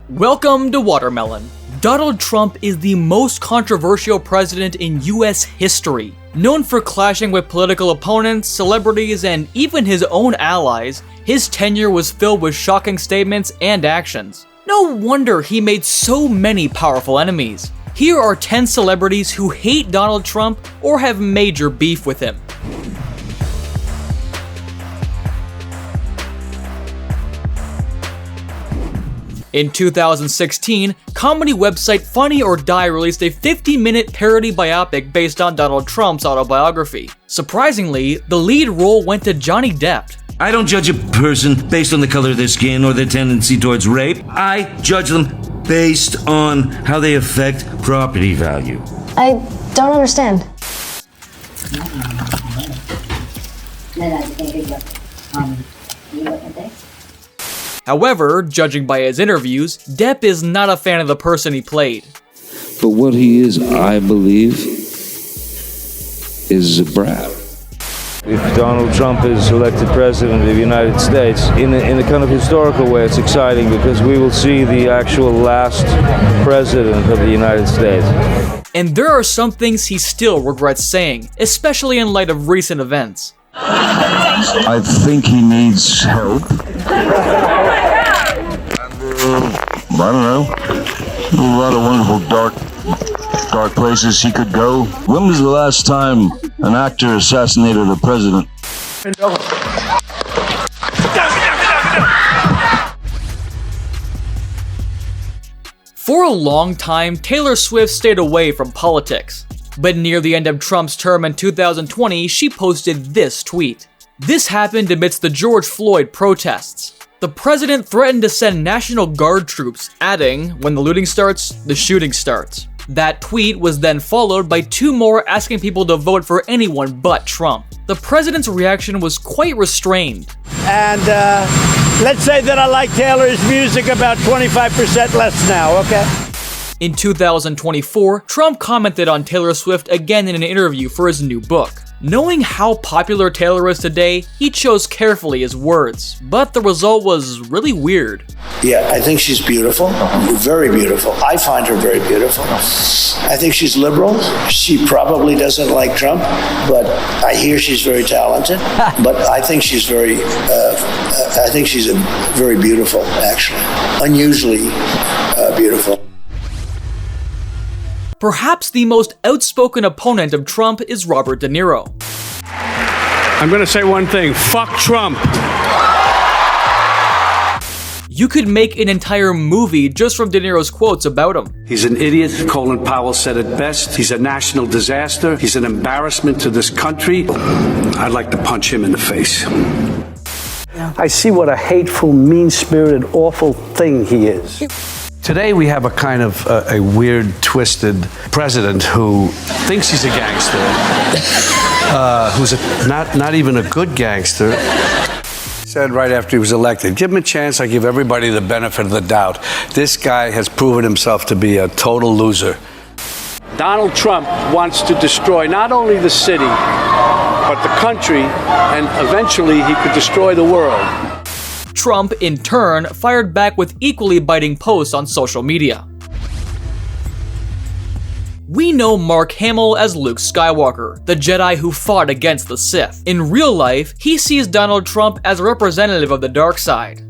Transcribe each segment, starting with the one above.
Welcome to Watermelon. Donald Trump is the most controversial president in US history. Known for clashing with political opponents, celebrities, and even his own allies, his tenure was filled with shocking statements and actions. No wonder he made so many powerful enemies. Here are 10 celebrities who hate Donald Trump or have major beef with him. In 2016, comedy website Funny or Die released a 50-minute parody biopic based on Donald Trump's autobiography. Surprisingly, the lead role went to Johnny Depp. I don't judge a person based on the color of their skin or their tendency towards rape. I judge them based on how they affect property value. I don't understand. However, judging by his interviews, Depp is not a fan of the person he played. But what he is, I believe, is a brat. If Donald Trump is elected president of the United States, in a kind of historical way, it's exciting because we will see the actual last president of the United States. And there are some things he still regrets saying, especially in light of recent events. I think he needs help. I don't know. A lot of wonderful dark places he could go. When was the last time an actor assassinated a president? For a long time, Taylor Swift stayed away from politics. But near the end of Trump's term in 2020, she posted this tweet. This happened amidst the George Floyd protests. The president threatened to send National Guard troops, adding, when the looting starts, the shooting starts. That tweet was then followed by 2 more asking people to vote for anyone but Trump. The president's reaction was quite restrained. And let's say that I like Taylor's music about 25% less now, okay? In 2024, Trump commented on Taylor Swift again in an interview for his new book. Knowing how popular Taylor is today, he chose carefully his words, but the result was really weird. Yeah, I think she's beautiful, very beautiful. I find her very beautiful. I think she's liberal. She probably doesn't like Trump, but I hear she's very talented. But I think she's very beautiful, actually. Unusually beautiful. Perhaps the most outspoken opponent of Trump is Robert De Niro. I'm going to say one thing. Fuck Trump. You could make an entire movie just from De Niro's quotes about him. He's an idiot. Colin Powell said it best. He's a national disaster. He's an embarrassment to this country. I'd like to punch him in the face. I see what a hateful, mean-spirited, awful thing he is. Today we have a kind of a weird, twisted president who thinks he's a gangster, who's not even a good gangster. He said right after he was elected, give him a chance, I give everybody the benefit of the doubt. This guy has proven himself to be a total loser. Donald Trump wants to destroy not only the city, but the country, and eventually he could destroy the world. Trump, in turn, fired back with equally biting posts on social media. We know Mark Hamill as Luke Skywalker, the Jedi who fought against the Sith. In real life, he sees Donald Trump as a representative of the dark side.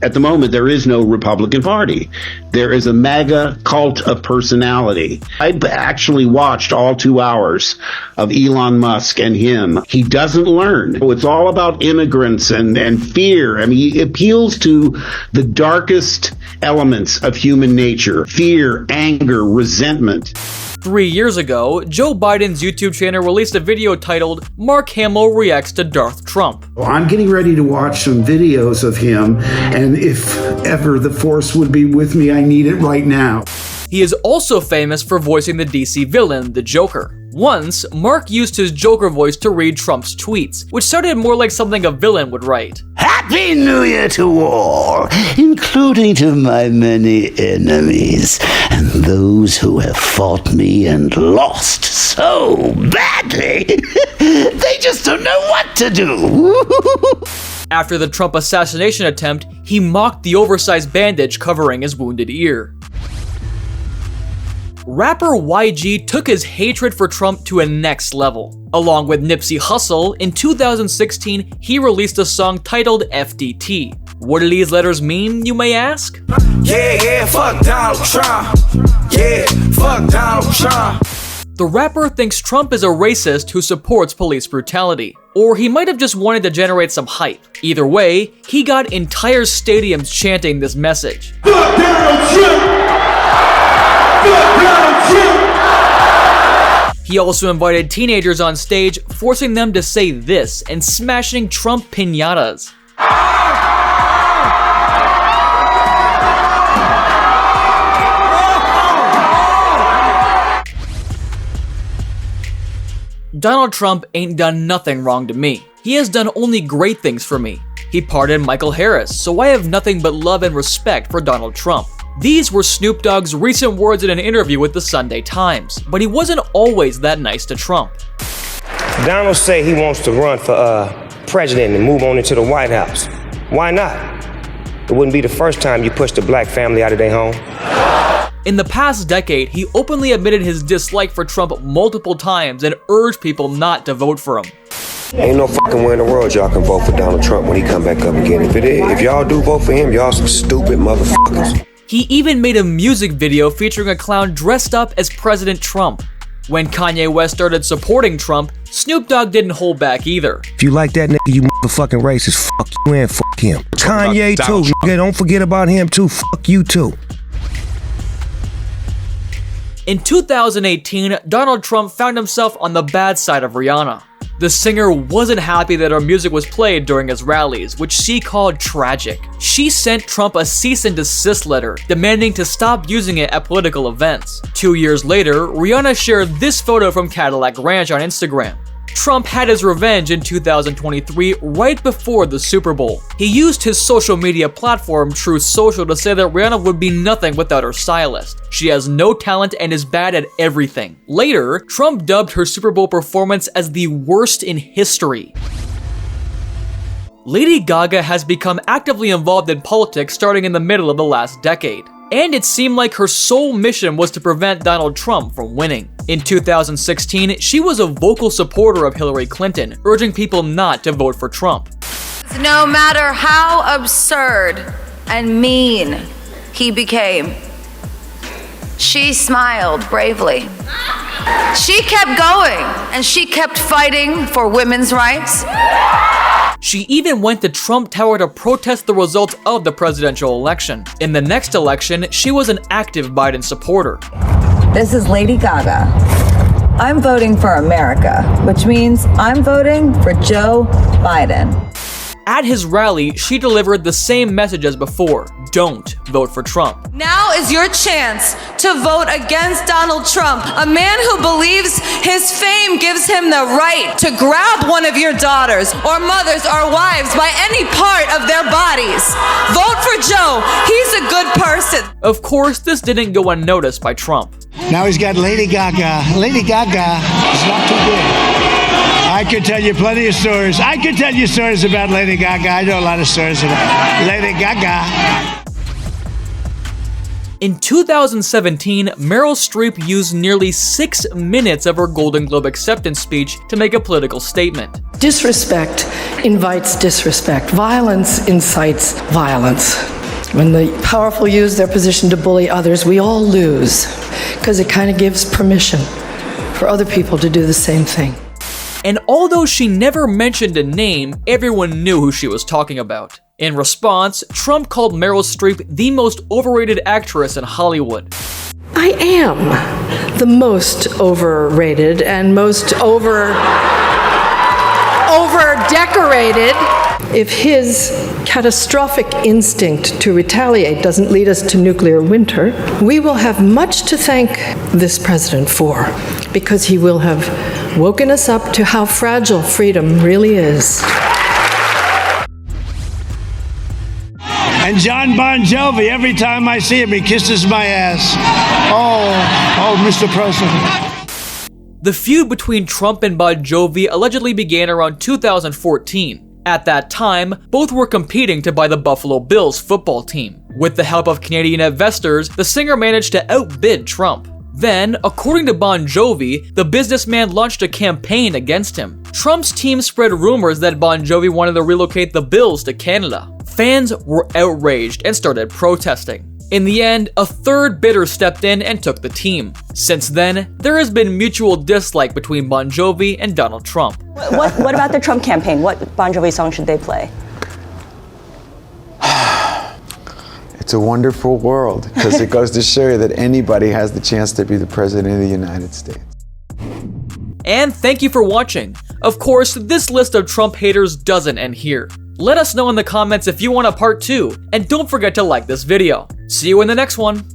At the moment, there is no Republican Party. There is a mega cult of personality. I actually watched all 2 hours of Elon Musk and him. He doesn't learn. It's all about immigrants and fear. I mean, he appeals to the darkest elements of human nature. Fear, anger, resentment. 3 years ago, Joe Biden's YouTube channel released a video titled, Mark Hamill Reacts to Darth Trump. I'm getting ready to watch some videos of him, and if ever the Force would be with me, I need it right now. He is also famous for voicing the DC villain, the Joker. Once, Mark used his Joker voice to read Trump's tweets, which sounded more like something a villain would write. Happy New Year to all, including to my many enemies, and those who have fought me and lost so badly, they just don't know what to do. After the Trump assassination attempt, he mocked the oversized bandage covering his wounded ear. Rapper YG took his hatred for Trump to a next level. Along with Nipsey Hussle, in 2016, he released a song titled FDT. What do these letters mean, you may ask? Yeah, fuck Donald Trump. Yeah, fuck Donald Trump. The rapper thinks Trump is a racist who supports police brutality. Or he might have just wanted to generate some hype. Either way, he got entire stadiums chanting this message. Fuck Donald Trump! Fuck Donald Trump! He also invited teenagers on stage, forcing them to say this and smashing Trump piñatas. Donald Trump ain't done nothing wrong to me. He has done only great things for me. He pardoned Michael Harris, so I have nothing but love and respect for Donald Trump. These were Snoop Dogg's recent words in an interview with the Sunday Times, but he wasn't always that nice to Trump. Donald say he wants to run for president and move on into the White House. Why not? It wouldn't be the first time you pushed a black family out of their home. In the past decade, he openly admitted his dislike for Trump multiple times and urged people not to vote for him. Ain't no fucking way in the world y'all can vote for Donald Trump when he come back up again. If y'all do vote for him, y'all some stupid motherfuckers. He even made a music video featuring a clown dressed up as President Trump. When Kanye West started supporting Trump, Snoop Dogg didn't hold back either. If you like that nigga, you motherfucking racist, fuck you and fuck him. Kanye too, nigga, don't forget about him too, fuck you too. In 2018, Donald Trump found himself on the bad side of Rihanna. The singer wasn't happy that her music was played during his rallies, which she called tragic. She sent Trump a cease and desist letter, demanding to stop using it at political events. 2 years later, Rihanna shared this photo from Cadillac Ranch on Instagram. Trump had his revenge in 2023 right before the Super Bowl. He used his social media platform Truth Social to say that Rihanna would be nothing without her stylist. She has no talent and is bad at everything. Later, Trump dubbed her Super Bowl performance as the worst in history. Lady Gaga has become actively involved in politics starting in the middle of the last decade. And it seemed like her sole mission was to prevent Donald Trump from winning. In 2016, she was a vocal supporter of Hillary Clinton, urging people not to vote for Trump. No matter how absurd and mean he became, she smiled bravely. She kept going, and she kept fighting for women's rights. She even went to Trump Tower to protest the results of the presidential election. In the next election, she was an active Biden supporter. This is Lady Gaga. I'm voting for America, which means I'm voting for Joe Biden. At his rally, she delivered the same message as before: don't vote for Trump. Now is your chance to vote against Donald Trump, a man who believes his fame gives him the right to grab one of your daughters or mothers or wives by any part of their bodies. Vote for Joe. He's a good person. Of course, this didn't go unnoticed by Trump. Now he's got Lady Gaga. Lady Gaga is not too good. I could tell you plenty of stories. I could tell you stories about Lady Gaga. I know a lot of stories about Lady Gaga. In 2017, Meryl Streep used nearly 6 minutes of her Golden Globe acceptance speech to make a political statement. Disrespect invites disrespect. Violence incites violence. When the powerful use their position to bully others, we all lose, because it kind of gives permission for other people to do the same thing. And although she never mentioned a name, everyone knew who she was talking about. In response, Trump called Meryl Streep the most overrated actress in Hollywood. I am the most overrated and most over-decorated. If his catastrophic instinct to retaliate doesn't lead us to nuclear winter, we will have much to thank this president for, because he will have woken us up to how fragile freedom really is. And John Bon Jovi, every time I see him, he kisses my ass. Oh, Mr. President. The feud between Trump and Bon Jovi allegedly began around 2014. At that time, both were competing to buy the Buffalo Bills football team. With the help of Canadian investors, the singer managed to outbid Trump. Then, according to Bon Jovi, the businessman launched a campaign against him. Trump's team spread rumors that Bon Jovi wanted to relocate the Bills to Canada. Fans were outraged and started protesting. In the end, a third bidder stepped in and took the team. Since then, there has been mutual dislike between Bon Jovi and Donald Trump. What about the Trump campaign? What Bon Jovi song should they play? It's a wonderful world, because it goes to show you that anybody has the chance to be the president of the United States. And thank you for watching. Of course, this list of Trump haters doesn't end here. Let us know in the comments if you want a part 2, and don't forget to like this video. See you in the next one.